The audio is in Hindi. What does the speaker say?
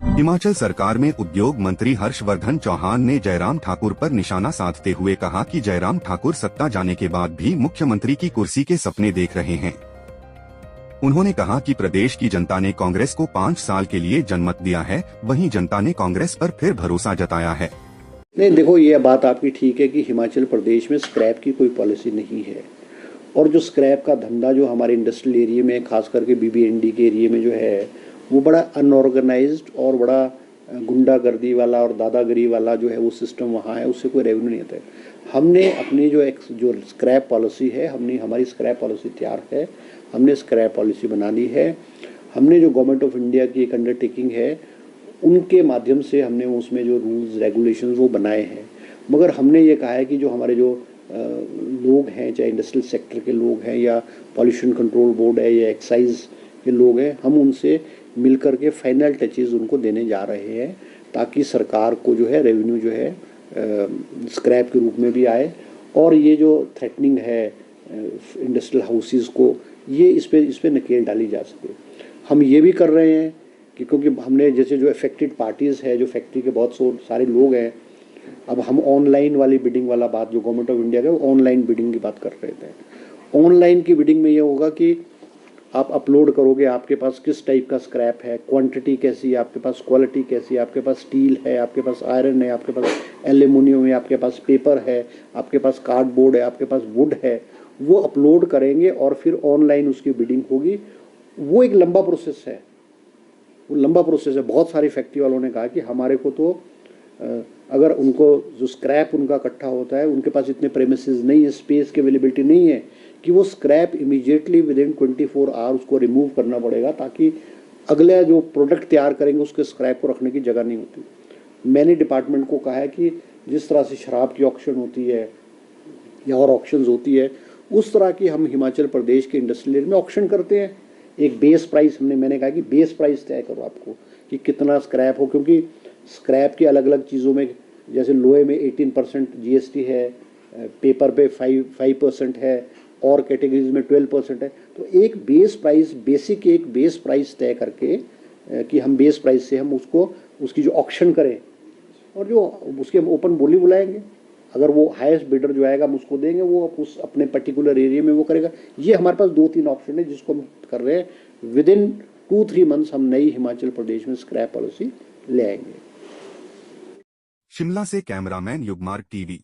हिमाचल सरकार में उद्योग मंत्री हर्षवर्धन चौहान ने जयराम ठाकुर पर निशाना साधते हुए कहा कि जयराम ठाकुर सत्ता जाने के बाद भी मुख्यमंत्री की कुर्सी के सपने देख रहे हैं। उन्होंने कहा कि प्रदेश की जनता ने कांग्रेस को 5 साल के लिए जनमत दिया है, वहीं जनता ने कांग्रेस पर फिर भरोसा जताया है। नहीं, देखो, ये बात आपकी ठीक है कि हिमाचल प्रदेश में स्क्रैप की कोई पॉलिसी नहीं है, और जो स्क्रैप का धंधा जो हमारे इंडस्ट्रियल एरिया में, खास करके बीबीएनडी के एरिया में जो है, वो बड़ा अनऑर्गेनाइज्ड और बड़ा गुंडागर्दी वाला और दादागिरी वाला जो है वो सिस्टम वहाँ है, उससे कोई रेवेन्यू नहीं आता है। हमने अपनी जो स्क्रैप पॉलिसी है, हमारी स्क्रैप पॉलिसी तैयार है, हमने स्क्रैप पॉलिसी बना ली है। हमने जो गवर्नमेंट ऑफ इंडिया की एक अंडरटेकिंग है, उनके माध्यम से हमने उसमें जो रूल्स रेगुलेशंस वो बनाए हैं। मगर हमने ये कहा है कि जो हमारे जो लोग हैं, चाहे इंडस्ट्रियल सेक्टर के लोग हैं या पॉल्यूशन कंट्रोल बोर्ड है या एक्साइज के लोग हैं, हम उनसे मिलकर के फाइनल टचेज उनको देने जा रहे हैं, ताकि सरकार को जो है रेवेन्यू जो है स्क्रैप के रूप में भी आए। और ये जो थ्रेटनिंग है इंडस्ट्रियल हाउसेस को, ये इस पे नकेल डाली जा सके। हम ये भी कर रहे हैं कि क्योंकि हमने जैसे जो अफेक्टेड पार्टीज़ है, जो फैक्ट्री के बहुत सारे लोग हैं, अब हम ऑनलाइन वाली बिडिंग वाला बात जो गवर्नमेंट ऑफ इंडिया का ऑनलाइन बिडिंग की बात कर रहे थे। ऑनलाइन की बिडिंग में ये होगा कि आप अपलोड करोगे आपके पास किस टाइप का स्क्रैप है, क्वांटिटी कैसी है आपके पास, क्वालिटी कैसी है आपके पास, स्टील है आपके पास, आयरन है आपके पास, एल्यूमिनियम है आपके पास, पेपर है आपके पास, कार्डबोर्ड है आपके पास, वुड है, वो अपलोड करेंगे और फिर ऑनलाइन उसकी बिडिंग होगी। वो एक लंबा प्रोसेस है, वो लंबा प्रोसेस है। बहुत सारी फैक्ट्री वालों ने कहा कि हमारे को तो अगर उनको जो स्क्रैप उनका इकट्ठा होता है, उनके पास इतने प्रेमिसेस नहीं है, स्पेस की अवेलेबिलिटी नहीं है कि वो स्क्रैप इमीडिएटली विदिन 24 आवर उसको रिमूव करना पड़ेगा, ताकि अगला जो प्रोडक्ट तैयार करेंगे उसके स्क्रैप को रखने की जगह नहीं होती। मैंने डिपार्टमेंट को कहा है कि जिस तरह से शराब की ऑक्शन होती है या और ऑक्शंस होती है, उस तरह की हम हिमाचल प्रदेश के इंडस्ट्रियल एरिया में ऑक्शन करते हैं। एक बेस प्राइस मैंने कहा कि बेस प्राइस तय करो आपको कि कितना स्क्रैप हो, क्योंकि स्क्रैप की अलग अलग चीज़ों में, जैसे लोहे में 18% GST है, पेपर पे 5% है, और कैटेगरीज में 12% है। तो एक बेस प्राइस, बेसिक एक बेस प्राइस तय करके कि हम बेस प्राइस से हम उसको उसकी जो ऑक्शन करें और जो उसके ओपन बोली बुलाएंगे, अगर वो हाईएस्ट बिडर जो आएगा हम उसको देंगे, वो उस अपने पर्टिकुलर एरिया में वो करेगा। ये हमारे पास 2-3 ऑप्शन है जिसको हम कर रहे हैं। विदिन 2-3 मंथ्स हम नई हिमाचल प्रदेश में स्क्रैप पॉलिसी ले आएंगे। शिमला से कैमरामैन युगमार्ग, TV।